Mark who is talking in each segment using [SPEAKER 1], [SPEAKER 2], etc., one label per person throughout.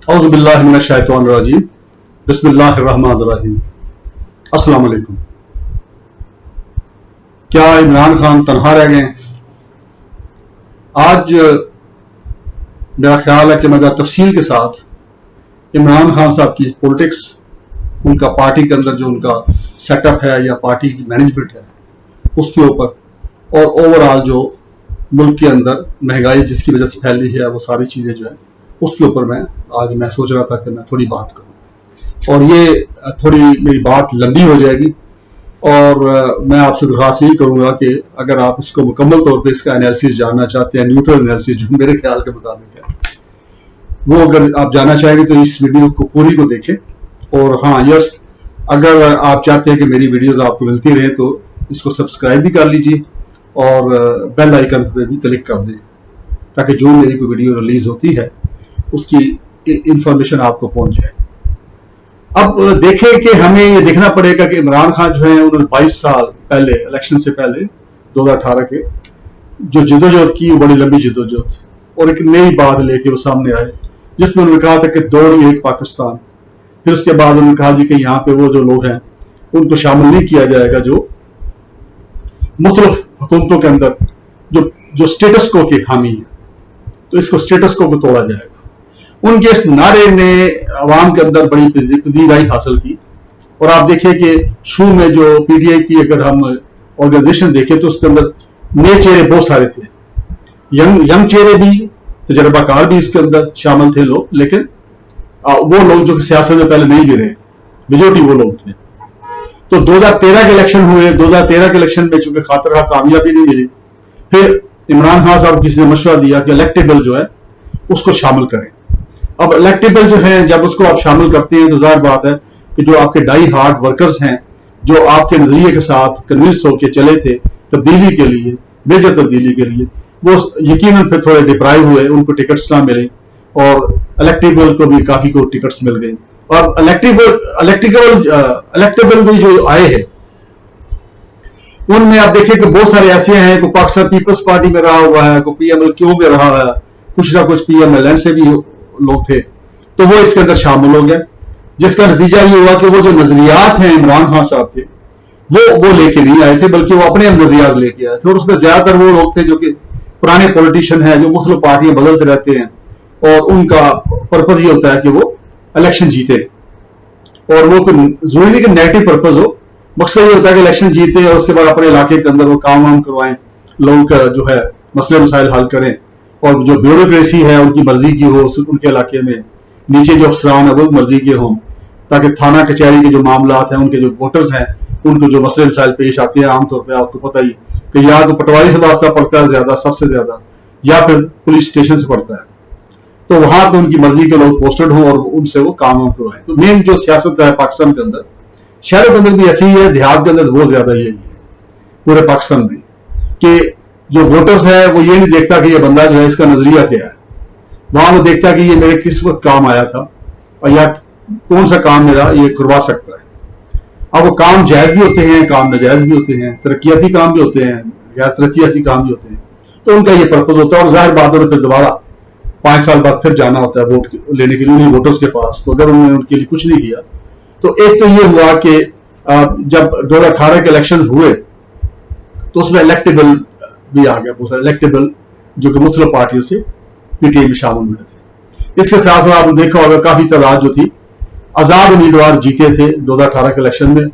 [SPEAKER 1] औज़ु बिल्लाहि मिनश शैतानिर रजीम बिस्मिल्लाहिर रहमानिर रहीम। अस्सलाम वालेकुम। क्या इमरान खान तनहा रह गए? आज मेरा ख्याल है कि मैं तफसील के साथ इमरान खान साहब की पॉलिटिक्स, उनका पार्टी के अंदर जो उनका सेटअप है या पार्टी की मैनेजमेंट है उसके ऊपर, और ओवरऑल जो मुल्क के अंदर महंगाई जिसकी वजह से फैली है वो सारी चीज़ें जो है उसके ऊपर मैं सोच रहा था कि मैं थोड़ी बात करूं। और ये थोड़ी मेरी बात लंबी हो जाएगी और मैं आपसे दरख्वास्त यही करूंगा कि अगर आप इसको मुकम्मल तौर पे इसका एनालिसिस जानना चाहते हैं, न्यूट्रल एनालिसिस जो मेरे ख्याल के मुताबिक है, वो अगर आप जानना चाहेंगे तो इस वीडियो को पूरी को देखें। और हाँ यस, अगर आप चाहते हैं कि मेरी वीडियोस आपको मिलती रहे तो इसको सब्सक्राइब भी कर लीजिए और बेल आइकन पर भी क्लिक कर दें ताकि जो मेरी कोई वीडियो रिलीज होती है उसकी इंफॉर्मेशन आपको पहुंच जाए। अब देखें कि हमें ये देखना पड़ेगा कि इमरान खान जो है उन्होंने 22 साल पहले, इलेक्शन से पहले 2018 के जो जिदोजहद की, बड़ी लंबी जिदोजहद, और एक नई बात लेके वो सामने आए जिसमें उन्होंने कहा था कि दौड़ एक पाकिस्तान। फिर उसके बाद उन्होंने कहा जी कि यहाँ पे वो जो लोग हैं उनको शामिल नहीं किया जाएगा जो मुख्तलिफ हुकूमतों के अंदर जो स्टेटस को के हामी है, तो इसको स्टेटस को तोड़ा जाएगा। उनके इस नारे ने अवाम के अंदर बड़ी पजीराई हासिल की। और आप देखिए कि शुरू में जो पीटीआई की अगर हम ऑर्गेनाइजेशन देखें तो उसके अंदर नए चेहरे बहुत सारे थे, यंग चेहरे भी, तजर्बाकार भी इसके अंदर शामिल थे लोग, लेकिन वो लोग जो सियासत में पहले नहीं गिरे, मेजोरिटी वो लोग थे। तो 2013 के इलेक्शन हुए, 2013 के इलेक्शन में चूंकि खातिर कामयाबी नहीं मिली, फिर इमरान खान साहब किसी ने मशवरा दिया कि इलेक्टेबल जो है उसको शामिल करें। अब इलेक्टेबल जो है जब उसको आप शामिल करते हैं तो जाहिर बात है कि जो आपके डाई हार्ड वर्कर्स हैं, जो आपके नजरिए के साथ कन्विंस होकर चले थे तब्दीली के लिए, मेजर तब्दीली के लिए, वो यकीनन फिर थोड़े डिप्राइव हुए, उनको टिकट्स ना मिले और इलेक्टेबल को भी काफी को टिकट्स मिल गई। और इलेक्टेबल भी जो आए हैं उनमें आप देखिए कि बहुत सारे ऐसे हैं, कोई पाकिस्तान पीपल्स पार्टी में रहा हुआ है, कोई PMLQ में रहा है, कुछ ना कुछ PMLN से भी लोग थे, तो वो इसके अंदर शामिल हो गए, जिसका नतीजा ये हुआ कि वो जो नजरियात हैं इमरान खान साहब के वो लेके नहीं आए थे, बल्कि वो अपने नजरियात लेके आए थे। और उसमें ज्यादातर वो लोग थे जो कि पुराने पॉलिटिशियन हैं, जो मुख्तलिफ पार्टियां बदलते रहते हैं और उनका पर्पज ये होता है कि वो इलेक्शन जीते, और वो जरूरी नहीं कि नेगेटिव पर्पज हो, मकसद ये होता है कि इलेक्शन जीते और उसके बाद अपने इलाके के अंदर वो काम वाम करवाएं, लोगों का जो है मसले मसाइल हल करें, और जो ब्यूरोक्रेसी है उनकी मर्जी की हो, उनके इलाके में नीचे जो अफसरान है वो मर्जी के हों, ताकि थाना कचहरी के जो मामलात हैं, उनके जो वोटर्स हैं, उनको जो मसले मसाइल पेश आते हैं, आमतौर पर आपको पता ही कि या तो पटवारी से वास्ता पड़ता है ज्यादा, सबसे ज्यादा, या फिर पुलिस स्टेशन से पड़ता है, तो वहां पे उनकी मर्जी के लोग पोस्टेड हों और उनसे वो काम वाम करवाएं। तो मेन जो सियासत है पाकिस्तान के अंदर, शहरों के अंदर भी ऐसी ही है, देहात के अंदर बहुत ज्यादा यही है पूरे पाकिस्तान में, कि जो वोटर्स है वो ये नहीं देखता कि ये बंदा जो है इसका नजरिया क्या है, वहां वो देखता कि ये मेरे किस वक्त काम आया था और या कौन सा काम मेरा ये करवा सकता है। अब वो काम जायज भी होते हैं, काम नाजायज भी होते हैं, तरक्याती काम भी होते हैं, गैर तरक्याती काम भी होते हैं, तो उनका ये पर्पज होता है। और जाहिर बात है फिर दोबारा 5 साल बाद फिर जाना होता है वोट लेने के लिए उन्हीं वोटर्स के पास। तो अगर उन्होंने उनके लिए कुछ नहीं किया, तो एक तो ये हुआ कि जब 2018 के इलेक्शन हुए तो उसमें इलेक्टेबल भी आ गया, बहुत सारे इलेक्टेबल जो कि मुख्तलिफ पार्टियों से पीटीआई में शामिल हुए थे। इसके साथ साथ आपने देखा होगा काफी तादाद जो थी आजाद उम्मीदवार जीते थे 2018 के इलेक्शन में,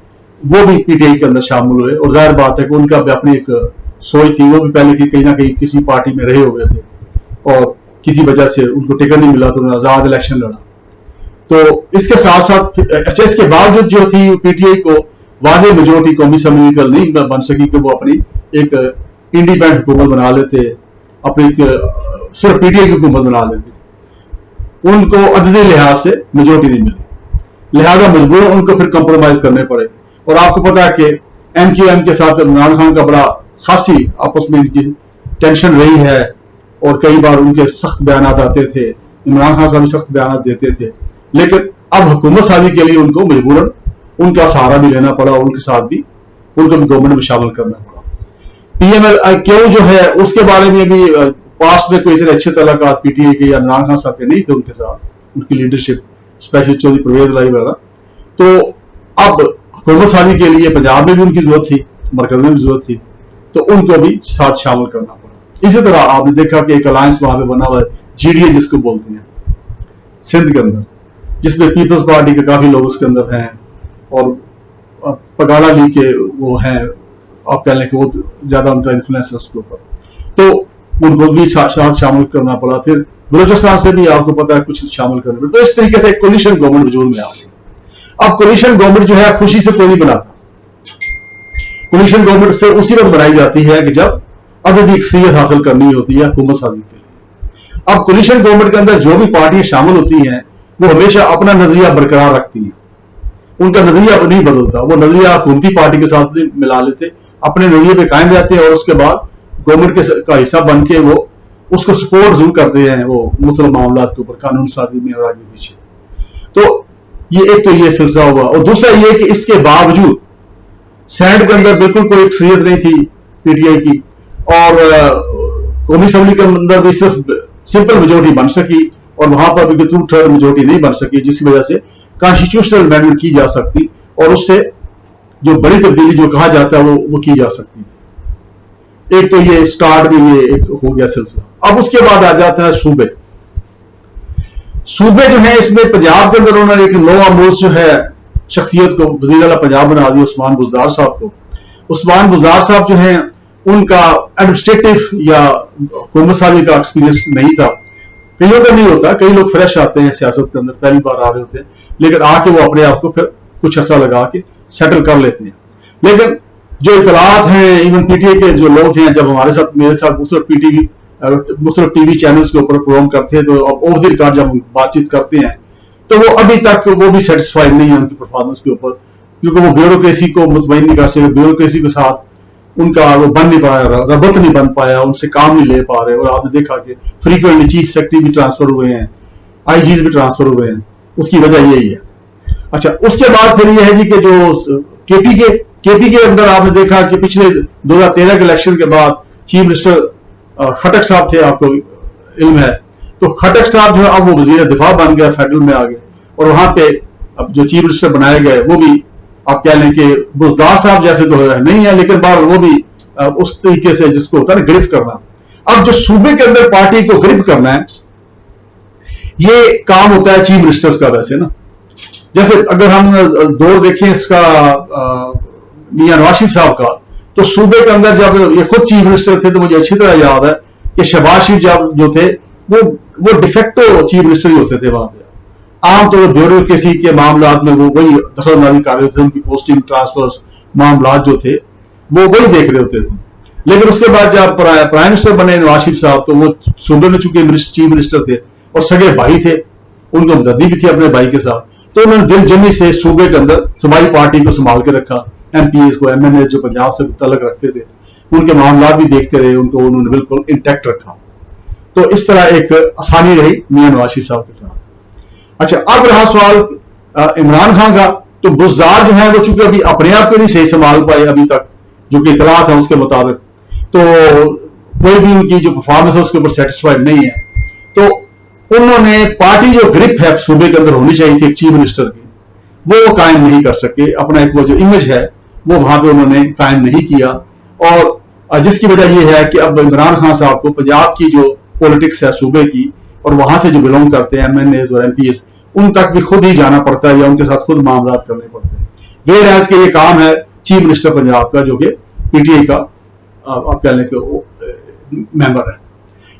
[SPEAKER 1] वो भी पीटीआई के अंदर शामिल हुए। और जाहिर बात है कि उनका भी अपनी एक सोच थी, वो भी पहले की कहीं ना कहीं किसी पार्टी में रहे हुए थे और किसी वजह से उनको टिकट नहीं मिला तो उन्होंने आजाद इलेक्शन लड़ा। तो इसके साथ साथ अच्छा, इसके बावजूद जो थी पीटीआई को वाज़ेह मेजोरिटी कौमी असेंबली का नहीं बन सकी कि वो अपनी एक इंडिपेंडेंट हुकूमत बना लेते, अपनी सिर्फ पीटीआई की हुकूमत बना लेते। उनको अददी लिहाज से मेजोरिटी नहीं मिली, लिहाजा मजबूर उनको फिर कंप्रोमाइज करने पड़े। और आपको पता है कि MQM के साथ इमरान खान का बड़ा खासी आपस में इनकी टेंशन रही है और कई बार उनके सख्त बयान आते थे, इमरान खान साहब भी सख्त बयान देते थे, लेकिन अब हुकूमत साजी के लिए उनको मजबूरन उनका सहारा भी लेना पड़ा और उनके साथ भी उनको भी गवर्नमेंट में शामिल करना पड़ा। PMLQ जो है उसके बारे में भी पास में कोई इतने अच्छे तलाकात पीटीआई के या इमरान खान साहब के नहीं थे उनके साथ, उनकी लीडरशिप, स्पेशली चौधरी परवेज लाई वगैरह। तो अब हुकूमत साजी के लिए पंजाब में भी उनकी जरूरत थी, मरकज में भी जरूरत थी, तो उनको भी साथ शामिल करना पड़ा। इसी तरह आपने देखा कि एक अलायंस वहां पे बना हुआ है, जीडीए जिसको बोलते हैं, सिंध के अंदर, जिसमें पीपल्स पार्टी के काफी लोग उसके अंदर हैं और पगाड़ा लीग के वो हैं, आप कह लें कि वो ज्यादा उनका इन्फ्लुएंस है उसके ऊपर, तो उनको भी साथ शामिल करना पड़ा। फिर बलोचिस्तान से भी आपको पता है कुछ शामिल करना पड़ा। तो इस तरीके से एक कोलिशन गवर्नमेंट वजूद में आ गई। अब कोलिशन गवर्नमेंट जो है खुशी से कोई नहीं बनाता। कोलिशन गवर्नमेंट से उसी वक्त बनाई जाती है कि जब अददी अक्सरियत हासिल करनी होती है हुकूमत साजी के लिए। अब कोलिशन गवर्नमेंट के अंदर जो भी पार्टियां शामिल होती हैं वो हमेशा अपना नजरिया बरकरार रखती हैं, उनका नजरिया नहीं बदलता। वो नजरिया हुकूमती पार्टी के साथ मिला लेते, अपने नजरिए पे कायम रहते हैं और उसके बाद गवर्नमेंट का हिस्सा बन के वो उसको सपोर्ट जरूर करते हैं वो मुख्तलिफ मामला के ऊपर, कानून साजी में और आगे पीछे। तो ये एक तो ये सिलसिला हुआ। और दूसरा ये कि इसके बावजूद सैंड के अंदर बिल्कुल कोई अक्सरियत नहीं थी पीटीआई की, और कौमी असेंबली के अंदर भी सिर्फ सिंपल मेजोरिटी बन सकी और वहां पर भी 2/3 मेजोरिटी नहीं बन सकी, जिसकी वजह से कॉन्स्टिट्यूशनल अमेंडमेंट की जा सकती और उससे जो बड़ी तब्दीली जो कहा जाता है वो की जा सकती थी। एक तो ये स्टार्ट में ये एक हो गया सिलसिला। अब उसके बाद आ जाता है सूबे। सूबे जो है इसमें पंजाब के अंदर उन्होंने एक नो आमोज जो है शख्सियत को वजीर आला पंजाब बना दिया, उस्मान बुज़दार साहब को। उस्मान बुज़दार साहब जो हैं उनका एडमिनिस्ट्रेटिव या हुकूमत साजी का एक्सपीरियंस नहीं था, कईयों का नहीं होता, कई लोग फ्रेश आते हैं सियासत के अंदर, पहली बार आ रहे होते हैं, लेकिन आके वो अपने आप को फिर कुछ अर्सा लगा के सेटल कर लेते हैं। लेकिन जो इतलात हैं, इवन पीटीआई के जो लोग हैं, जब हमारे साथ मेरे साथ मुख्तलिफ टीवी चैनल्स के ऊपर प्रोग्राम करते हैं, तो अब ऑफ द रिकॉर्ड जब हम बातचीत करते हैं तो वो अभी तक वो भी सेटिस्फाइड नहीं है उनकी परफॉर्मेंस के ऊपर, क्योंकि वो ब्यूरोक्रेसी को मुतमईन नहीं कर सके, ब्यूरोक्रेसी के साथ उनका वो बन नहीं पाया, रबत नहीं बन पाया, उनसे काम नहीं ले पा रहे। और आपने देखा कि फ्रीक्वेंटली चीफ सेक्रेटरी भी ट्रांसफर हुए हैं, आईजीज भी ट्रांसफर हुए हैं, उसकी वजह यही है। अच्छा, उसके बाद फिर ये है जी कि जो केपी के अंदर आपने देखा कि पिछले 2013 के इलेक्शन के बाद चीफ मिनिस्टर खटक साहब थे, आपको इल्म है, तो खटक साहब जो है अब वो वजीर दिफा बन गया, फेडरल में आ गए, और वहां पे अब जो चीफ मिनिस्टर बनाए गए वो भी आप कह लें कि बुज़दार साहब जैसे तो नहीं है, लेकिन बार वो भी उस तरीके से जिसको होता है ना ग्रिफ्ट करना। अब जो सूबे के अंदर पार्टी को ग्रिफ्ट करना है, ये काम होता है चीफ मिनिस्टर्स का वैसे ना। जैसे अगर हम दौर देखें इसका मियां नवाज शरीफ साहब का, तो सूबे के अंदर जब ये खुद चीफ मिनिस्टर थे तो मुझे अच्छी तरह याद है कि शहबाज शरीफ जो थे वो डिफेक्टो चीफ मिनिस्टर ही होते थे वहां पे। आमतौर पर ब्यूरोक्रेसी के मामला में वो वही दखल अंदाजी कर रहे थे, उनकी पोस्टिंग ट्रांसफर मामला जो थे वो वही देख रहे होते थे। लेकिन उसके बाद जब प्राइम मिनिस्टर बने नवाज शरीफ साहब, तो वो सूबे में चूंकि चीफ मिनिस्टर थे और सगे भाई थे, उनको हमदर्दी भी थी अपने भाई के साथ, तो उन्होंने दिल जमी से सूबे के अंदर सूबाई पार्टी को संभाल के रखा। एमपीएस को, एमएनए जो पंजाब से तलक रखते थे, उनके मामला भी देखते रहे, उनको उन्होंने बिल्कुल इंटैक्ट रखा। तो इस तरह एक आसानी रही मियां नवाज शरीफ साहब के साथ। अच्छा, अब रहा सवाल इमरान खान का, तो बुज़दार जो है वो चूंकि अभी अपने आप को नहीं सही संभाल पाए अभी तक, जो कि इतलात है उसके मुताबिक, तो कोई भी उनकी जो परफॉर्मेंस है उसके ऊपर सेटिस्फाइड नहीं है। तो उन्होंने पार्टी जो ग्रिप है सूबे के अंदर होनी चाहिए थी चीफ मिनिस्टर की, वो कायम नहीं कर सके। अपना एक वो जो इमेज है वो वहां पे उन्होंने कायम नहीं किया, और जिसकी वजह यह है कि अब इमरान खान साहब को पंजाब की जो पॉलिटिक्स है सूबे की, और वहां से जो बिलोंग करते हैं एमएनएस और एमपीएस, उन तक भी खुद ही जाना पड़ता है या उनके साथ खुद मामला करने पड़ते हैं। वेयर एज के ये काम है चीफ मिनिस्टर पंजाब का, जो कि पीटीआई का आप कह लें कि मेंबर है।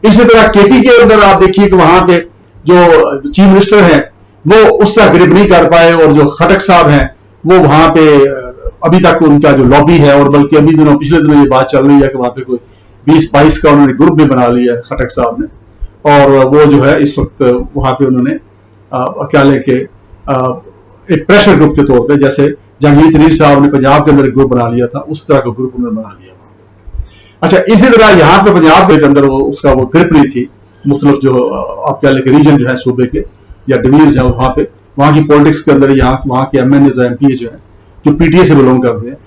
[SPEAKER 1] इसी तरह केपी के अंदर आप देखिए कि वहां पे जो चीफ मिनिस्टर है वो उस तरह ग्रिप नहीं कर पाए, और जो खटक साहब हैं वो वहां पे अभी तक उनका जो लॉबी है, और बल्कि अभी पिछले दिनों ये बात चल रही है कि वहां पे कोई 20-22 का उन्होंने ग्रुप भी बना लिया है खटक साहब ने, और वो जो है इस वक्त वहां पे उन्होंने क्या लेके एक प्रेशर ग्रुप के तौर पे, जैसे जहांगीर तरीन साहब ने पंजाब के अंदर एक ग्रुप बना लिया था, उस तरह का ग्रुप उन्होंने बना लिया। अच्छा, इसी तरह यहाँ पे पंजाब के अंदर उसका वो ग्रिप नहीं थी। मुख्तलिफ जो आप कह लें रीजन जो है सूबे के या डिवीजन है, वहां पे वहां की पॉलिटिक्स के अंदर वहां के एमएनए जो एमपीए जो है जो पीटीए से बिलोंग करते हैं,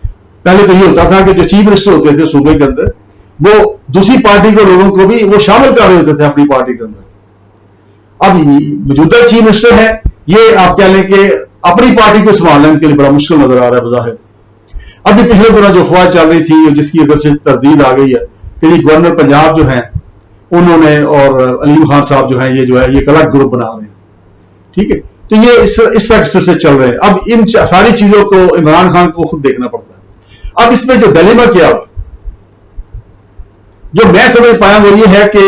[SPEAKER 1] पहले तो ये होता था कि जो चीफ मिनिस्टर होते थे सूबे के अंदर वो दूसरी पार्टी के लोगों को भी वो शामिल कर रहे होते थे अपनी पार्टी के अंदर। اب موجودہ چیف منسٹر ہے، یہ آپ کہہ لیں کہ اپنی پارٹی کو سنبھالنے کے لیے بڑا مشکل نظر آ رہا ہے بظاہر. ابھی پچھلے دنوں جو افواہ چل رہی تھی جس کی اگر سے تردید آ گئی ہے کہ یہ گورنر پنجاب جو ہیں انہوں نے اور علیم خان صاحب جو ہیں یہ ایک الگ گروپ بنا رہے ہیں. ٹھیک ہے، تو یہ اس طرح سے چل رہے ہیں. اب ان ساری چیزوں کو عمران خان کو خود دیکھنا پڑتا ہے. اب اس میں جو ڈیلیما کیا ہوا، جو میں سمجھ پایا وہ یہ ہے کہ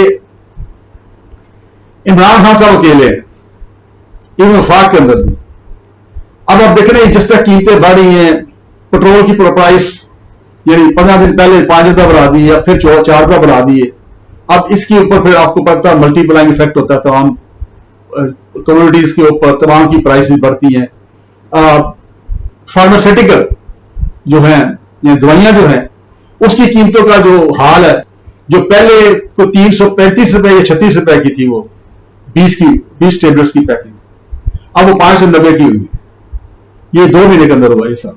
[SPEAKER 1] عمران خان صاحب اکیلے ہیں ان وفاق کے اندر بھی. اب آپ دیکھ رہے ہیں جس طرح قیمتیں بڑھ رہی ہیں، پٹرول کی پرائس یعنی 15 دن پہلے 5 روپے بڑھا دی ہے، پھر 4 روپے بڑھا دیے. اب اس کے اوپر پھر آپ کو پتا ملٹی پلائنگ افیکٹ ہوتا ہے، تمام کمیونٹیز کے اوپر تمام کی پرائس بڑھتی ہیں. فارماسیوٹیکل جو ہیں یا دوائیاں جو ہیں اس کی قیمتوں کا جو حال ہے، جو پہلے کو 335 روپے یا 36 روپے کی تھی وہ 20 ٹیبلٹس کی پیکنگ، اب وہ 590 کی ہوئی. یہ 2 مہینے کے اندر ہوا یہ سب.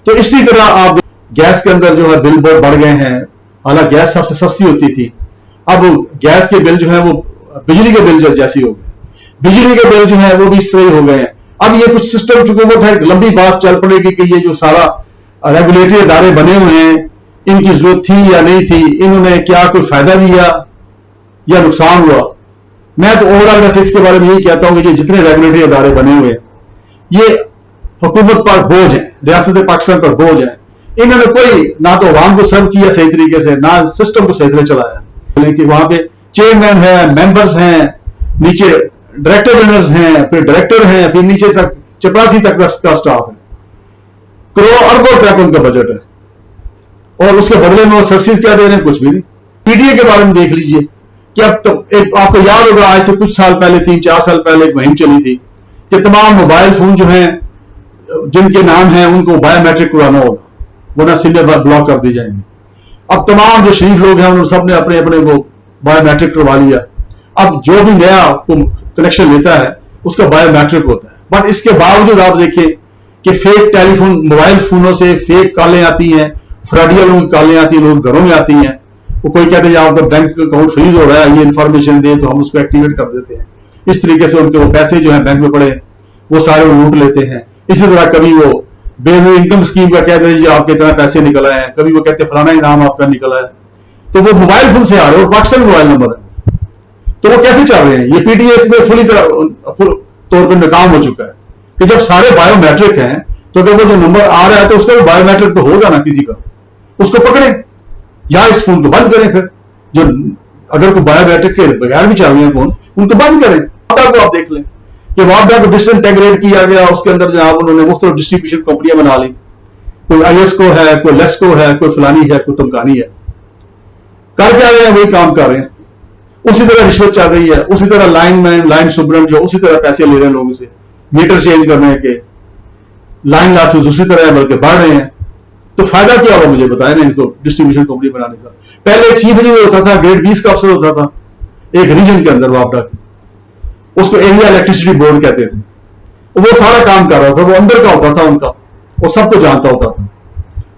[SPEAKER 1] تو اسی طرح آپ گیس کے اندر جو ہے بل بہت بڑھ گئے ہیں. حالانکہ گیس سب سے سستی ہوتی تھی، اب گیس کے بل جو ہے وہ بجلی کے بل جو جیسی ہو گئے، بجلی کے بل جو ہے وہ بھی اس طرح ہو گئے ہیں. اب یہ کچھ سسٹم حکومت ہے، لمبی بات چل پڑے گی کہ یہ جو سارا ریگولیٹری ادارے بنے ہوئے ہیں ان کی ضرورت تھی یا نہیں تھی، انہوں نے کیا کوئی فائدہ دیا یا نقصان ہوا. میں تو اوور آل ویسے اس کے بارے میں یہی کہتا ہوں کہ جتنے ریگولیٹری ادارے بنے ہوئے ہیں یہ حکومت پر بوجھ ہیں، ریاست پاکستان پر بوجھ ہیں. انہوں نے کوئی نہ تو عوام کو سرو کیا صحیح طریقے سے، نہ سسٹم کو صحیح طرح چلایا. کہ وہاں پہ چیئرمین ہیں، ممبرز ہیں، نیچے ڈائریکٹر جنرل ہیں، پھر ڈائریکٹر ہیں، پھر نیچے تک چپراسی تک کا سٹاف ہے. کروڑ اربوں روپے کا ان کا بجٹ ہے اور اس کے بدلے میں وہ سروسز کیا دے رہے ہیں؟ کچھ بھی نہیں. پی ٹی اے کے بارے میں دیکھ لیجئے کہ اب تو آپ کو یاد ہوگا آج سے کچھ سال پہلے 3-4 سال پہلے ایک مہم چلی تھی کہ تمام موبائل فون جو ہیں جن کے نام ہیں ان کو بایو میٹرک کرانا ہوگا ورنہ سم بلاک کر دی جائیں گی. اب تمام جو شریف لوگ ہیں انہوں نے سب نے اپنے اپنے وہ بایو میٹرک کروا لیا. اب جو بھی نیا کنیکشن لیتا ہے اس کا بایو میٹرک ہوتا ہے. بٹ اس کے باوجود آپ دیکھیں کہ فیک ٹیلی فون موبائل فونوں سے فیک کالیں آتی ہیں، فراڈیا لوگوں کی کالیں آتی ہیں، لوگ گھروں میں آتی ہیں. وہ کوئی کہتے ہیں آپ کا بینک اکاؤنٹ فریز ہو رہا ہے، یہ انفارمیشن دے تو ہم اس کو ایکٹیویٹ کر دیتے ہیں. اس طریقے سے ان کے وہ پیسے جو ہیں بینک میں پڑے وہ سارے لوٹ لیتے ہیں. اسی طرح کبھی وہ بیس انکم اسکیم کا کہتے ہیں جی آپ کے اتنا پیسے نکل آئے ہیں، کبھی وہ کہتے ہیں فلانا انعام آپ کا نکل آیا ہے. تو وہ موبائل فون سے آ رہے ہیں اور پاکستان موبائل نمبر ہے. تو وہ کیسے چل رہے ہیں؟ یہ پی ٹی اے اس میں فلی طور پر ناکام ہو چکا ہے کہ جب سارے بایو میٹرک ہیں تو اگر وہ جو نمبر آ رہا ہے تو اس کا بھی بایو میٹرک تو ہوگا نا کسی کا، اس کو پکڑیں یا اس فون کو بند کریں. پھر جو اگر کوئی بایو میٹرک کے بغیر بھی چل رہے ہیں فون ان کو بند کریں. آپ دیکھ لیں کہ وہاں کو ڈس انٹیگریٹ کیا گیا، اس کے اندر جناب انہوں نے مختلف ڈسٹریبیوشن کمپنیاں بنا لی. کوئی آئی ایس کو ہے، کوئی لیسکو ہے، کوئی فلانی ہے، کوئی تمکانی ہے. کر کے آ رہے ہیں وہی کام کر رہے ہیں. اسی طرح رشوت چل رہی ہے، اسی طرح لائن مین لائن سپرنٹ جو اسی طرح پیسے لے رہے ہیں لوگوں سے، میٹر چینج کرنے کے لائن لاسز اسی طرح ہے بلکہ بڑھ رہے ہیں. تو فائدہ کیا ہوا مجھے بتائیں نا ان کو ڈسٹریبیوشن کمپنی بنانے کا. پہلے چیف انجینئر ہوتا تھا، گریڈ 20 کا افسر ہوتا تھا ایک ریجن کے اندر وابڈا کی، اس کو ایریا الیکٹریسٹی بورڈ کہتے تھے. وہ سارا کام کر رہا تھا، وہ اندر کا ہوتا تھا ان کا، وہ سب کو جانتا ہوتا تھا.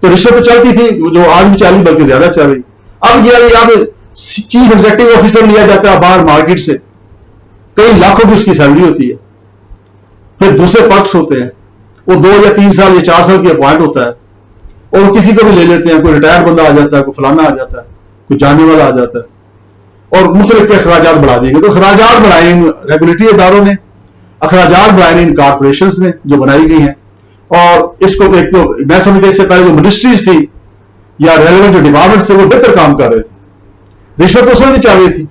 [SPEAKER 1] تو رشوت تو چلتی تھی جو آج بھی چل رہی بلکہ زیادہ چل رہی. اب یہ اب چیف ایگزیکٹو آفیسر لیا جاتا ہے باہر مارکیٹ سے، کئی لاکھوں کی اس کی سیلری ہوتی ہے. پھر دوسرے پرکس ہوتے ہیں، وہ 2 یا 3 سال یا 4 سال کی اپوائنٹ ہوتا ہے اور وہ کسی کو بھی لے لیتے ہیں. کوئی ریٹائر بندہ آ جاتا ہے، کوئی فلانا آ جاتا ہے، کوئی جانے والا آ جاتا ہے اور مختلف کے اخراجات بڑھا دیں گے. تو اخراجات بڑھائے ان ریگولیٹری اداروں نے، اخراجات بڑھائے ان کارپوریشنز نے جو بنائی گئی ہیں. اور اس کو ایک تو میں سمجھتا اس سے پہلے جو منسٹریز تھی یا ریلیونٹ جو ڈپارٹمنٹس تھے وہ بہتر کام کر رہے تھے. رشوت اس وقت چل رہی تھی،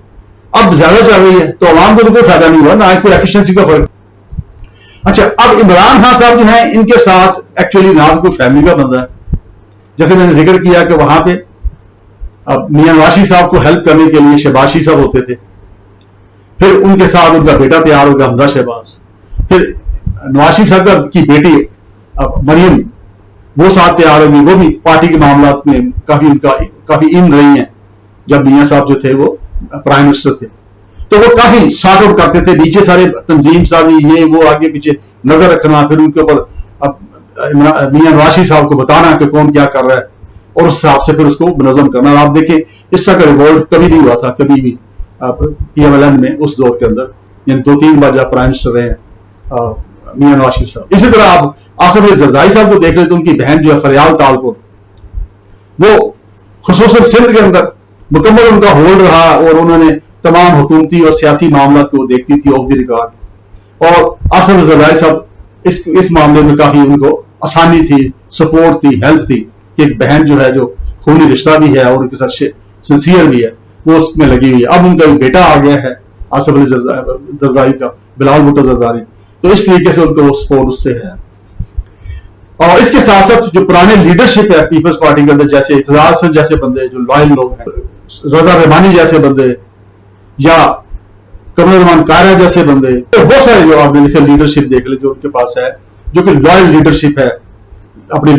[SPEAKER 1] اب زیادہ چل رہی ہے تو عوام کو تو کوئی فائدہ نہیں ہوا نہ کوئی ایفیشنسی کا فرق. اچھا اب عمران خان صاحب جو ہیں ان کے ساتھ ایکچولی نہ کوئی فیملی کا بندہ ہے، جیسے میں نے ذکر کیا کہ وہاں پہ اب میاں نواز صاحب کو ہیلپ کرنے کے لیے شہباز شریف صاحب ہوتے تھے. پھر ان کے ساتھ ان کا بیٹا تیار ہو گیا حمزہ شہباز. پھر نواز شریف صاحب کی بیٹی مریم وہ ساتھ تیار ہوگی، وہ بھی پارٹی کے معاملات میں کافی ان رہی ہیں. جب میاں صاحب جو تھے وہ پرائم منسٹر تھے تو وہ کافی سارٹ آؤٹ کرتے تھے. نیچے سارے تنظیم سازی یہ وہ آگے پیچھے نظر رکھنا، پھر ان کے اوپر میاں نواز شریف صاحب کو بتانا کہ کون کیا کر رہا ہے اور اس حساب سے پھر اس کو منظم کرنا. آپ دیکھیں اس طرح کا ریوولٹ کبھی نہیں ہوا تھا کبھی بھی پی ایم ایل این میں اس دور کے اندر. यानी 2-3 बार जब प्राइम मिनिस्टर रहे मियां नवाज शरीफ साहब। इसी तरह आप आसिफ अली जरदारी साहब को देख ले तो उनकी बहन जो है फरियाल तालपुर, वो खुसूसन सिंध के अंदर मुकम्मल उनका होल्ड रहा और उन्होंने तमाम हुकूमती और सियासी मामला को देखती थी ऑफ द रिकॉर्ड। और आसिफ अली जरदारी साहब इस मामले में काफी उनको आसानी थी, सपोर्ट थी, हेल्प थी कि एक बहन जो है जो खूनी रिश्ता भी है और उनके साथ सिंसियर भी है, वो उसमें लगी हुई है। अब उनका बेटा आ गया है आसिफ अली जरदारी का, बिलावल भुट्टो जरदारी, तो इस तरीके से उनको सपोर्ट उससे है। और इसके साथ साथ जो पुराने लीडरशिप है पीपल्स पार्टी के अंदर, जैसे इतजार हसन जैसे बंदे जो लॉयल लोग हैं, रजा रहमानी जैसे बंदे या कमर रहमान कायरा जैसे बंदे, तो बहुत सारे जो आपने लिखे लीडरशिप देख ले जो उनके पास है, जो कि लॉयल लीडरशिप है अपने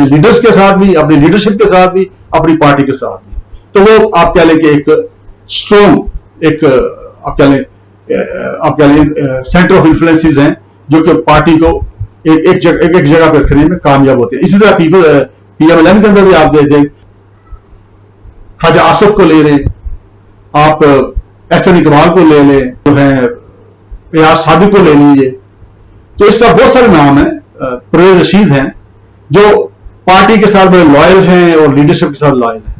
[SPEAKER 1] लीडर्स के साथ भी, अपनी लीडरशिप के साथ भी, अपनी पार्टी के साथ भी। तो वो आप कह लें कि एक स्ट्रॉन्ग एक आप कह लें सेंटर ऑफ इन्फ्लुएंसेस हैं जो कि पार्टी को एक जगह पर रखने में कामयाब होते हैं। इसी तरह पीएमएलएन के अंदर भी आप देखें, ख्वाजा आसिफ को ले लें, आप एहसन इकबाल को ले लें, जो है रियाज सादिक को ले लीजिए, तो इस तरह बहुत सारे नाम हैं, परवेज रशीद हैं जो पार्टी के साथ बड़े लॉयल हैं और लीडरशिप के साथ लॉयल हैं।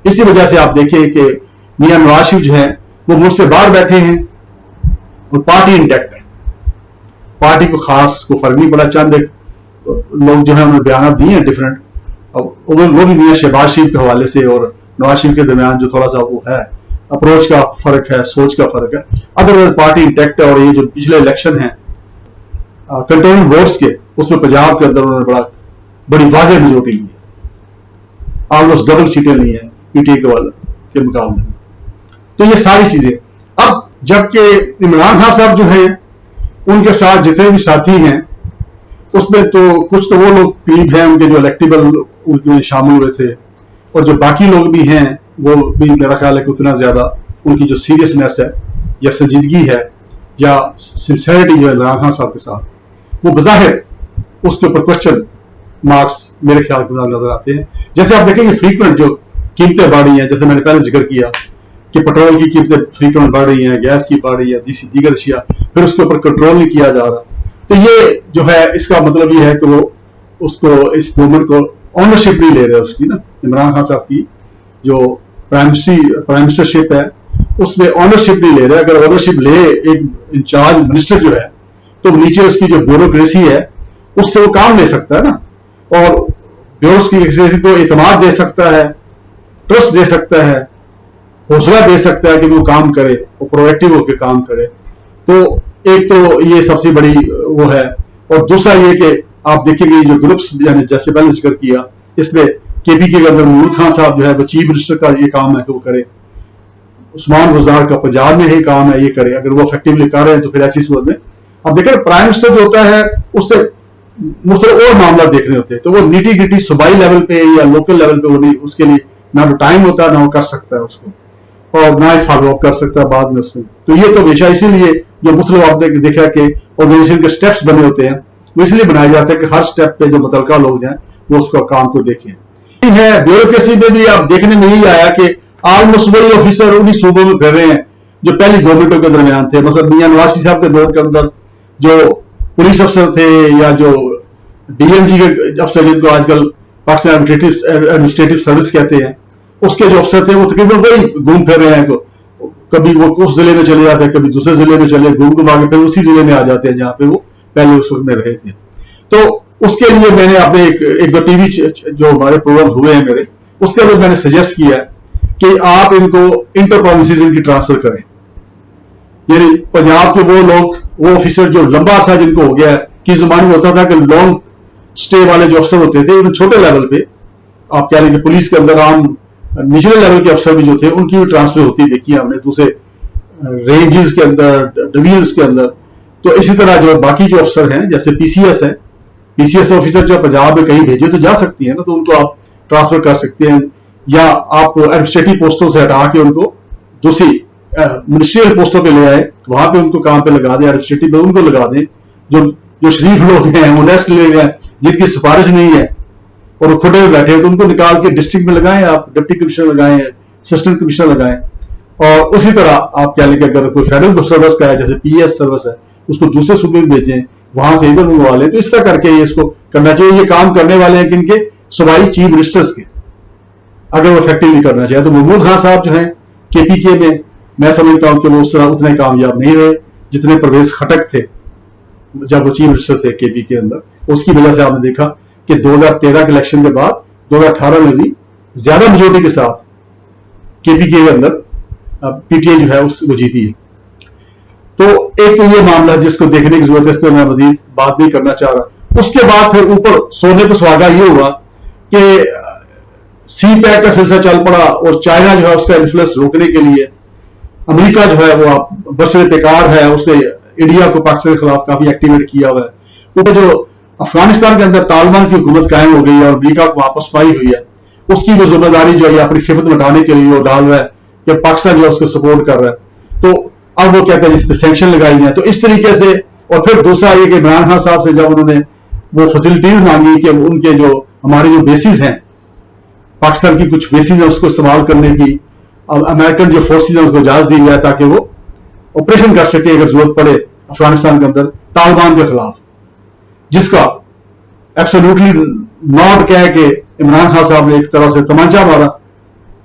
[SPEAKER 1] इसी वजह से आप देखिए कि मियां नवाज शरीफ जो है वो मुझसे बाहर बैठे हैं और पार्टी इंटैक्ट है, पार्टी को खास को फर्क नहीं पड़ा। चंद एक लोग जो है उन्होंने बयान दिए हैं डिफरेंट, वो भी मियां शहबाज शरीफ के हवाले से और नवाज शरीफ के दरमियान जो थोड़ा सा वो है अप्रोच का फर्क है, सोच का फर्क है, अदरवाइज पार्टी इंटैक्ट है। और ये जो पिछले इलेक्शन है कंटेनमेंट वोट्स के, उसमें पंजाब के अंदर उन्होंने बड़ी वाज़ेह मेजॉरिटी ली है, ऑलमोस्ट डबल सीटें ली हैं पीटीआई के मुकाबले में। तो ये सारी चीजें, अब जबकि इमरान खान साहब जो है उनके साथ जितने भी साथी हैं उसमें तो कुछ तो वो लोग करीब हैं उनके जो इलेक्टेबल उनमें शामिल हुए थे, और जो बाकी लोग भी हैं वो भी मेरा ख्याल है कि उतना ज्यादा उनकी जो सीरियसनेस है या संजीदगी है या सिंसेरिटी जो है इमरान खान साहब के साथ, वो बज़ाहिर उसके ऊपर क्वेश्चन मार्क्स मेरे ख्याल के साथ नजर आते हैं। जैसे आप देखेंगे फ्रीक्वेंट जो कीमतें बढ़ रही हैं, जैसे मैंने पहले जिक्र किया कि पेट्रोल की कीमतें फ्रीक्वेंट बढ़ रही हैं, गैस की बढ़ रही है, दीगर अशिया, फिर उसके ऊपर कंट्रोल नहीं किया जा रहा। तो ये जो है इसका मतलब ये है कि वो उसको इस मूवमेंट को ऑनरशिप नहीं ले रहे उसकी ना, इमरान खान साहब की जो प्राइम मिनिस्टरशिप है उसमें ऑनरशिप नहीं ले रहे। अगर ऑनरशिप ले एक इंचार्ज मिनिस्टर जो है तो नीचे उसकी जो ब्यूरोक्रेसी है उससे वो काम ले सकता है ना, और ब्यूरोक्रेसी को एतमाद दे सकता है, ट्रस्ट दे सकता है, हौसला दे सकता है कि वो काम करे, वो प्रोएक्टिव होकर काम करे। तो एक तो ये सबसे बड़ी वो है, और दूसरा ये कि आप देखेंगे जो ग्रुप्स यानी जैसे पहले जिक्र किया, इसमें केपीके के अंदर महमूद खान साहब जो है वो चीफ मिनिस्टर का ये काम है कि वो करे, उस्मान गुजार का पंजाब में ही काम है ये करे। अगर वो इफेक्टिवली कर रहे हैं तो फिर ऐसी सूरत में अब देखें प्राइम मिनिस्टर जो होता है उससे मुख्तलिफ और मामला देखने होते हैं, तो वो निटी गिटी सूबाई लेवल पे या लोकल लेवल पे वो नहीं, उसके लिए ना तो टाइम होता है ना वो कर सकता है उसको, और ना ही फॉलो अप कर सकता है बाद में उसमें। तो ये तो हमेशा इसीलिए जो मुख्तलिफ आपने देखा कि ऑर्गेनाइजेशन के स्टेप्स बने होते हैं वो इसलिए बनाए जाते हैं कि हर स्टेप पे जो मुतलका लोग हैं वो उसका काम को देखें। है ब्यूरोक्रेसी में भी आप देखने में यही आया कि ऑलमोस्ट वही ऑफिसर उन्हीं सूबों में फिर रहे हैं जो पहली गवर्नमेंटों के दरमियान थे। मतलब मियां नवाज शरीफ साहब के दौर के अंदर जो पुलिस अफसर थे या जो डीएमजी के अफसर जिनको आजकल पाकिस्तान एडमिनिस्ट्रेटिव सर्विस कहते हैं, उसके जो अफसर थे वो तकरीबन वही घूम फिर रहे हैं। कभी वो उस जिले में चले जाते हैं, कभी दूसरे जिले में चले घूम घुमा के फिर उसी जिले में आ जाते हैं जहां पे वो पहले उस वक्त में रहे थे। तो उसके लिए मैंने अपने एक दो टीवी जो हमारे प्रोग्राम हुए हैं मेरे, उसके अंदर मैंने सजेस्ट किया कि आप इनको इंटर प्रोविंसेस इनकी ट्रांसफर करें, यानी पंजाब के वो लोग वो ऑफिसर जो लंबा अर्सा जिनको हो गया है कि जमाने में होता था कि लॉन्ग स्टे वाले जो अफसर होते थे इवन छोटे लेवल पे, आप कह लेंगे पुलिस के अंदर आम निचले लेवल के अफसर भी जो थे उनकी भी ट्रांसफर होती देखी हमने दूसरे रेंजेस के अंदर, डिवीजन्स के अंदर। तो इसी तरह जो बाकी जो अफसर हैं जैसे पीसीएस है, पीसीएस ऑफिसर जो पंजाब में कहीं भेजे तो जा सकती है ना, तो उनको आप ट्रांसफर कर सकते हैं, या आप एडमिनिस्ट्रेटिव पोस्टों से हटा के उनको दूसरी मिनिस्ट्रियल पोस्टों पे ले आए, वहां पे उनको काम पे लगा दें, एडमिनिस्ट्रेटिव पे उनको लगा दें। जो शरीफ लोग हैं, ऑनेस्ट लोग हैं, जिनकी सिफारिश नहीं है और वो खुदे में बैठे हैं, तो उनको निकाल के डिस्ट्रिक्ट में लगाएं, आप डिप्टी कमिश्नर लगाएं, असिस्टेंट कमिश्नर लगाएं, اور اسی طرح آپ کہہ لیں کہ اگر کوئی فیڈرل سروس کا ہے جیسے PS سروس ہے اس کو دوسرے صوبے میں بھیجیں وہاں سے ادھر منگوا لیں. تو اس طرح کر کے اس کو کرنا چاہیے. یہ کام کرنے والے ہیں کن کے؟ صوبائی چیف منسٹرز کے. اگر وہ افیکٹولی کرنا چاہے تو محمود خان صاحب جو ہیں KPK میں سمجھتا ہوں کہ وہ اس طرح اتنے کامیاب نہیں رہے جتنے پرویز خٹک تھے جب وہ چیف منسٹر تھے KP کے اندر. اس کی وجہ سے آپ نے دیکھا کہ 2013 کے الیکشن کے بعد 2018 میں بھی زیادہ میجورٹی کے ساتھ KPK کے اندر PTI جو ہے وہ جیتی ہے. تو ایک تو یہ معاملہ جس کو دیکھنے کی ضرورت ہے, اس پہ میں مزید بات نہیں کرنا چاہ رہا. اس کے بعد پھر اوپر سونے پہ سہاگا یہ ہوا کہ CPEC کا سلسلہ چل پڑا اور چائنا جو ہے اس کا انفلوئنس روکنے کے لیے امریکہ جو ہے وہ برسر پیکار ہے, اس نے انڈیا کو پاکستان کے خلاف کافی ایکٹیویٹ کیا ہوا ہے. اوپر جو افغانستان کے اندر طالبان کی حکومت قائم ہو گئی ہے اور امریکہ کو واپس پائی ہوئی ہے, اس کی وہ ذمہ داری جو ہے اپنی خفت میں اٹھانے کے لیے وہ ڈال رہا ہے کہ پاکستان جو ہے اس کو سپورٹ کر رہا ہے. تو اب وہ کہتے ہیں اس پہ سینکشن لگائی جائیں. تو اس طریقے سے, اور پھر دوسرا یہ کہ عمران خان صاحب سے جب انہوں نے وہ فیسلٹیز مانگی کہ ان کے جو ہمارے جو بیسز ہیں پاکستان کی کچھ بیسز ہیں اس کو استعمال کرنے کی, امریکن جو فورسز ہیں اس کو اجازت دی جائے تاکہ وہ آپریشن کر سکے اگر ضرورت پڑے افغانستان کے اندر طالبان کے خلاف, جس کا ایبسولوٹلی ناٹ کہہ کہ عمران خان صاحب نے ایک طرح سے تمانچہ مارا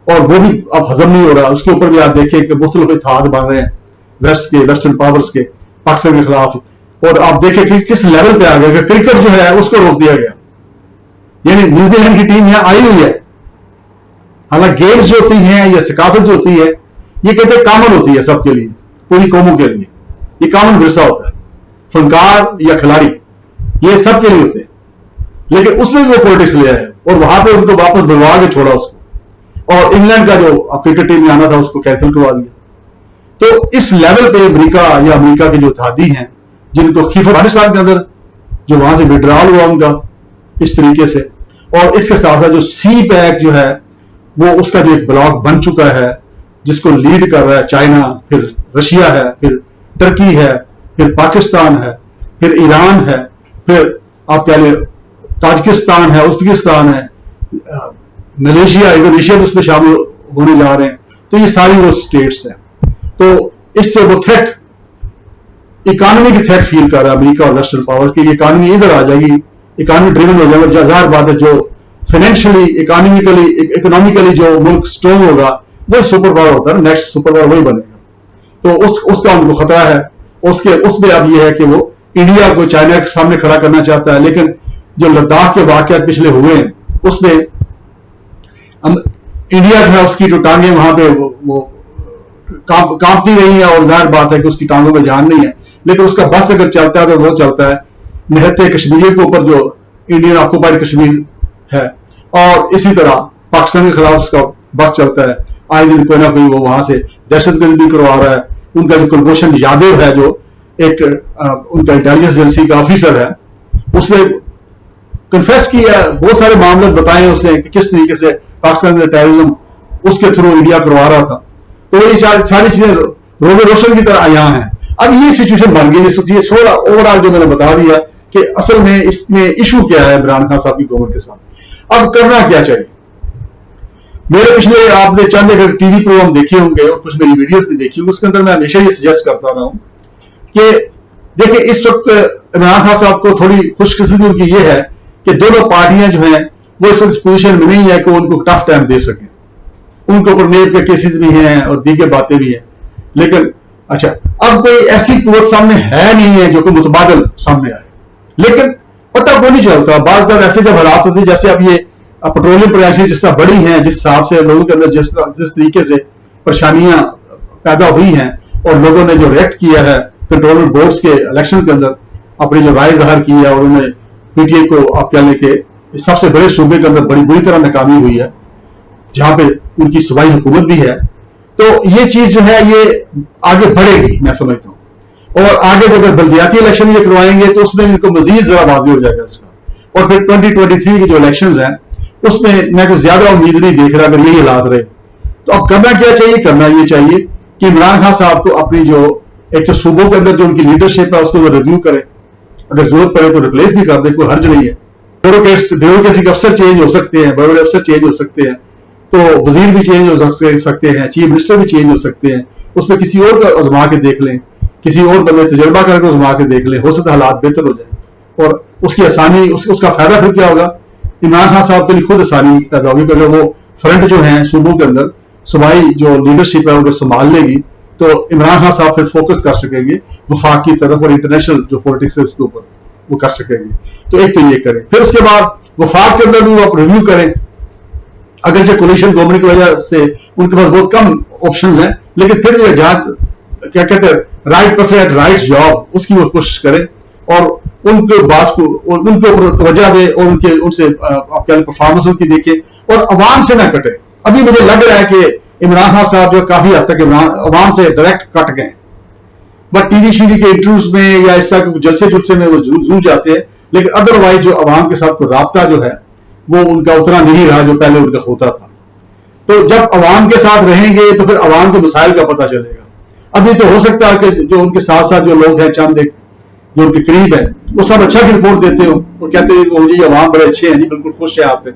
[SPEAKER 1] اور وہ بھی اب ہضم نہیں ہو رہا. اس کے اوپر بھی آپ دیکھیں کہ مختلف اتحاد بن رہے ہیں ویسٹ کے, ویسٹرن پاورز کے پاکستان کے خلاف. اور آپ دیکھیں کہ کس لیول پہ آ گیا کہ کرکٹ جو ہے اس کو روک دیا گیا. یعنی نیوزی لینڈ کی ٹیم یہاں آئی ہوئی ہے, حالانکہ گیمز جو ہوتی ہیں یا ثقافت جو ہوتی ہے یہ کہتے ہیں کامن ہوتی ہے سب کے لیے, پوری قوموں کے لیے یہ کامن ورثہ ہوتا ہے. فنکار یا کھلاڑی یہ سب کے لیے ہوتے ہیں, لیکن اس میں بھی وہ پولیٹکس لے آئے اور وہاں پہ ان کو واپس بلوا کے چھوڑا اس کو, اور انگلینڈ کا جو کرکٹ ٹیم میں آنا تھا اس کو کینسل کروا دیا. تو اس لیول پہ امریکہ یا امریکہ کے جو اتحادی ہیں جن کو خیف افغانستان کے اندر جو وہاں سے وڈرال ہوا ان کا اس طریقے سے, اور اس کے ساتھ ساتھ جو CPEC جو ہے وہ اس کا جو ایک بلاک بن چکا ہے جس کو لیڈ کر رہا ہے چائنا, پھر رشیا ہے, پھر ترکی ہے, پھر پاکستان ہے, پھر ایران ہے, پھر آپ کہہ لیں تاجکستان ہے, ازبکستان ہے, ملیشیا, انڈونیشیا بھی اس میں شامل ہونے جا رہے ہیں. تو یہ ساری وہ اسٹیٹس ہیں. تو اس سے وہ تھریٹ, اکانومی کی تھریٹ فیل کر رہا ہے امریکہ اور ویسٹرن پاور کی. یہ اکانومی ادھر آ جائے گی, اکانومی ڈریون ہو جائے گا. ظاہر بات ہے جو فائنینشلی اکنامیکلی جو ملک اسٹرانگ ہوگا وہ سپر پاور ہوتا ہے, نیکسٹ سپر پاور وہی بنے گا. تو اس کا ان کو خطرہ ہے. اس میں اب یہ ہے کہ وہ انڈیا کو چائنا کے سامنے کھڑا کرنا چاہتا ہے. لیکن جو لداخ کے واقعات پچھلے ہوئے ہیں اس میں انڈیا جو ہے اس کی جو ٹانگیں وہاں پہ وہ کانپتی رہی ہیں, اور ظاہر بات ہے کہ اس کی ٹانگوں میں جان نہیں ہے, لیکن اس کا بس اگر چلتا ہے تو وہ چلتا ہے. نہتے کشمیر کے اوپر جو انڈین آکوپائڈ کشمیر ہے, اور اسی طرح پاکستان کے خلاف اس کا بس چلتا ہے. آئے دن کوئی نہ کوئی وہ وہاں سے دہشت گردی کروا رہا ہے. ان کا جو کلبھوشن یادو ہے جو ایک ان کا انٹیلیجنس ایجنسی کا آفیسر ہے, اس نے کنفیس کیا, بہت سارے معاملات بتائے اس نے کہ کس طریقے سے پاکستان میں ٹیررزم اس کے تھرو انڈیا کروا رہا تھا. تو یہ ساری چیزیں روبے روشن کی طرح یہاں ہیں. اب یہ سچویشن بن گئی, یہ تھوڑا اوور آل جو میں نے بتا دیا کہ اصل میں اس میں ایشو کیا ہے عمران خان صاحب کی گورنمنٹ کے ساتھ. اب کرنا کیا چاہیے؟ میرے پچھلے آپ نے چند اگر ٹی وی پروگرام دیکھے ہوں گے اور کچھ میری ویڈیوز بھی دیکھی ہوں, اس کے اندر میں ہمیشہ یہ سجیسٹ کرتا رہا ہوں کہ دیکھیں اس وقت عمران خان صاحب کو تھوڑی خوش قسمتی ان کی یہ ہے کہ دونوں پارٹیاں جو ہیں وہ اس وقت پوزیشن میں نہیں ہے کہ ان کو ٹف ٹائم دے سکیں. ان کے اوپر نیب کے کیسز بھی ہیں اور دیگر باتیں بھی ہیں, لیکن اچھا اب کوئی ایسی قوت سامنے ہے نہیں ہے جو کہ متبادل سامنے آئے. لیکن پتہ کو نہیں چلتا, بعض بار ایسے جب حالات ہوتے ہیں جیسے اب یہ پیٹرولیم پرائسز جس طرح بڑی ہیں, جس حساب سے لوگوں کے اندر جس طریقے سے پریشانیاں پیدا ہوئی ہیں اور لوگوں نے جو ریئیکٹ کیا ہے کنٹرولمنٹ بورڈز کے الیکشن کے اندر اپنی جو رائے ظاہر کی ہے, اور انہوں نے PTI کو آپ کہہ لیں کہ سب سے بڑے صوبے کے اندر بڑی بری طرح ناکامی ہوئی ہے جہاں پہ ان کی صوبائی حکومت بھی ہے. تو یہ چیز جو ہے یہ آگے بڑھے گی میں سمجھتا ہوں, اور آگے جو اگر بلدیاتی الیکشن یہ کروائیں گے تو اس میں ان کو مزید ذرا واضح ہو جائے گا اس کا. اور پھر 2023 کے جو الیکشنز ہیں اس میں کوئی زیادہ امید نہیں دیکھ رہا اگر یہی حالات رہے. تو اب کرنا کیا چاہیے؟ کرنا یہ چاہیے کہ عمران خان صاحب کو اپنی جو ایک تو صوبوں کے اندر جو ان کی لیڈرشپ ہے اس کو ریویو کرے, اگر ضرورت پڑے تو ریپلیس بھی کر دے, کوئی حرج نہیں ہے. بیوروکریسی کے افسر چینج ہو سکتے ہیں, بڑے بڑے افسر چینج ہو سکتے ہیں, تو وزیر بھی چینج ہو سکتے ہیں, چیف منسٹر بھی چینج ہو سکتے ہیں, اس پہ کسی اور کا آزما کے دیکھ لیں, کسی اور بندے تجربہ کر کے آزما کے دیکھ لیں, ہو سکتا ہے حالات بہتر ہو جائیں. اور اس کی آسانی, اس کا فائدہ پھر کیا ہوگا, عمران خان صاحب کے لیے خود آسانی پیدا ہوگی, کیونکہ وہ فرنٹ جو ہیں صوبوں کے اندر صوبائی جو لیڈرشپ ہے وہ سنبھال لے گی, تو عمران خان صاحب پھر فوکس کر سکیں گے وفاق کی طرف, اور انٹرنیشنل جو پولیٹکس ہے اس کے اوپر وہ کر سکیں گے. تو ایک تو یہ کریں, پھر اس کے بعد وفاق کے اندر بھی وہ آپ ریویو کریں. اگرچہ کولیشن گورنمنٹ کی وجہ سے ان کے پاس بہت کم آپشنز ہیں, لیکن پھر بھی جہاں کیا کہتے ہیں right person at right job, اس کی وہ کوشش کریں اور ان کے باس کو ان کے اوپر توجہ دے, اور ان سے آپ کیا پرفارمنس ان کی دیکھیں, اور عوام سے نہ کٹے. ابھی مجھے لگ رہا ہے کہ عمران خان صاحب جو کافی حد تک عوام سے ڈائریکٹ کٹ گئے, بٹ ٹی وی شیوی کے انٹرویوز میں یا اس طرح کے جلسے جلسے میں وہ ضرور جاتے ہیں, لیکن ادروائز جو عوام کے ساتھ کوئی رابطہ جو ہے وہ ان کا اتنا نہیں رہا جو پہلے ان کا ہوتا تھا. تو جب عوام کے ساتھ رہیں گے تو پھر عوام کے مسائل کا پتہ چلے گا. ابھی تو ہو سکتا ہے کہ جو ان کے ساتھ ساتھ جو لوگ ہیں چند ایک جو ان کے قریب ہیں وہ سب اچھا کی رپورٹ دیتے ہو, وہ کہتے ہیں جی عوام بڑے اچھے ہیں, جی بالکل خوش ہے آپ پہ.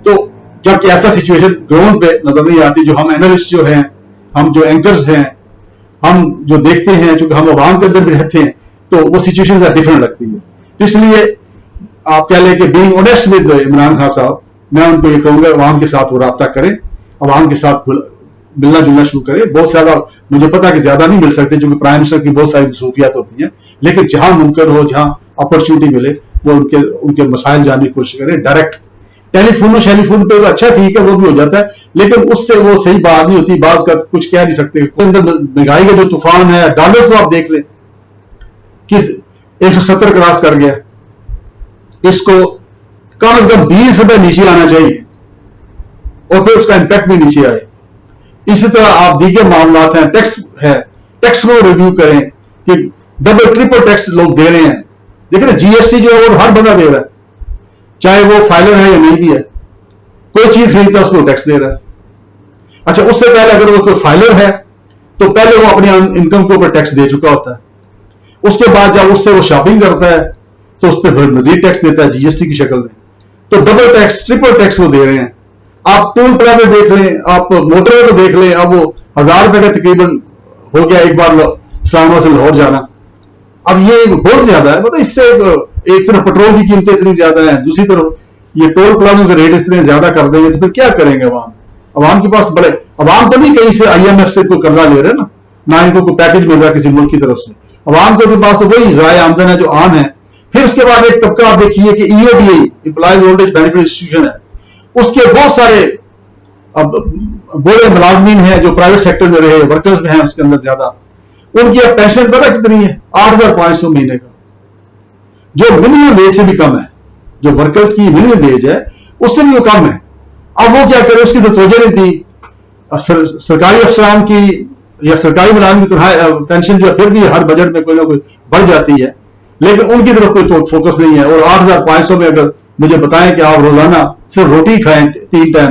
[SPEAKER 1] تو جبکہ ایسا سچویشن گراؤنڈ پہ نظر نہیں آتی. جو ہم اینالسٹ جو ہیں, ہم جو اینکرز ہیں, ہم جو دیکھتے ہیں, چونکہ ہم عوام کے اندر بھی رہتے ہیں, تو وہ سچویشن ڈفرنٹ لگتی ہے. اس لیے آپ کہہ لیں کہ being honest with Imran Khan صاحب, میں ان کو یہ کہوں گا عوام کے ساتھ وہ رابطہ کریں, عوام کے ساتھ ملنا جلنا شروع کریں. بہت زیادہ مجھے پتا کہ زیادہ نہیں مل سکتے, چونکہ پرائم منسٹر کی بہت ساری مصروفیات ہوتی ہیں, لیکن جہاں ممکن ہو, جہاں اپرچونٹی ملے, وہ ان کے مسائل جاننے کی کوشش کریں. ڈائریکٹ ٹیلی فون شیلی فون پہ اچھا ٹھیک ہے, وہ بھی ہو جاتا ہے, لیکن اس سے وہ صحیح بات نہیں ہوتی. بعض کا کچھ کہہ نہیں سکتے. مہنگائی کا جو طوفان ہے, ڈالر کو آپ دیکھ لیں, کس 170 کراس کر گیا. اس کو کم از کم 20 روپے نیچے آنا چاہیے, اور پھر اس کا امپیکٹ بھی نیچے آئے. اسی طرح آپ دیگر معاملات ہیں, ٹیکس ہے, ٹیکس کو ریویو کریں کہ ڈبل ٹرپل ٹیکس لوگ دے رہے ہیں. دیکھیں نا, جی ایس ٹی جو ہے وہ ہر بندہ دے رہا ہے, چاہے وہ فائلر ہے یا نہیں بھی ہے. کوئی چیز خریدتا ہے اس کو ٹیکس دے رہا ہے. اچھا, اس سے پہلے اگر وہ کوئی فائلر ہے تو پہلے وہ اپنی انکم کے اوپر ٹیکس دے چکا ہوتا ہے. اس کے بعد جب اس سے وہ شاپنگ کرتا ہے تو اس پہ مزید ٹیکس دیتا ہے جی ایس ٹی کی شکل میں. تو ڈبل ٹیکس ٹرپل ٹیکس وہ دے رہے ہیں. آپ ٹول پلازے دیکھ لیں, آپ موٹر کو دیکھ لیں, اب وہ 1000 روپے کا تقریباً ہو گیا ایک بار اسلام آباد سے لاہور جانا. اب یہ بہت زیادہ ہے. مطلب اس سے ایک طرف پیٹرول کی قیمتیں اتنی زیادہ ہیں, دوسری طرف یہ ٹول پلازوں کے ریٹ اتنے زیادہ کر دیں گے تو پھر کیا کریں گے عوام. عوام کے پاس بڑے, عوام تو نہیں کہیں سے IMF سے کوئی قرضہ لے رہے نا, نہ ان کو کوئی پیکج مل رہا کسی ملک کی طرف سے. عوام کے پاس تو وہی ذرائع آمدن ہے جو عام ہے. پھر اس کے بعد ایک طبقہ آپ دیکھیے کہ EOBI employees old age benefit institution ہے, اس کے بہت سارے بڑے ملازمین ہیں جو پرائیویٹ سیکٹر میں رہے, ورکرز میں ہیں اس کے اندر زیادہ. ان کی اب پینشن پتہ کتنی ہے, 8500 مہینے کا, جو منیمم ویج سے بھی کم ہے. جو ورکرز کی منیمم ویج ہے اس سے بھی وہ کم ہے. اب وہ کیا کرے, اس کی تو توجہ نہیں دی. سرکاری افسران کی یا سرکاری ملازم کی طرح پینشن جو ہے پھر بھی ہر بجٹ میں کوئی نہ کوئی بڑھ جاتی ہے, لیکن ان کی طرف کوئی فوکس نہیں ہے. اور 8500 میں اگر مجھے بتائیں کہ آپ روزانہ صرف روٹی کھائیں 3 ٹائم,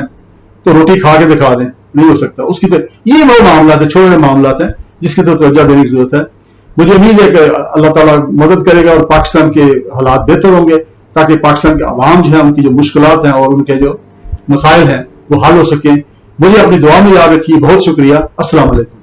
[SPEAKER 1] تو روٹی کھا کے دکھا دیں, نہیں ہو سکتا. اس کی تو یہ وہ معاملات ہیں, چھوٹے معاملات ہیں جس کی تو توجہ دینے کی ضرورت ہے. مجھے امید ہے کہ اللہ تعالیٰ مدد کرے گا اور پاکستان کے حالات بہتر ہوں گے, تاکہ پاکستان کے عوام جو ہے ان کی جو مشکلات ہیں اور ان کے جو مسائل ہیں وہ حل ہو سکیں. مجھے اپنی دعا میں یاد رکھیے. بہت شکریہ. السلام علیکم.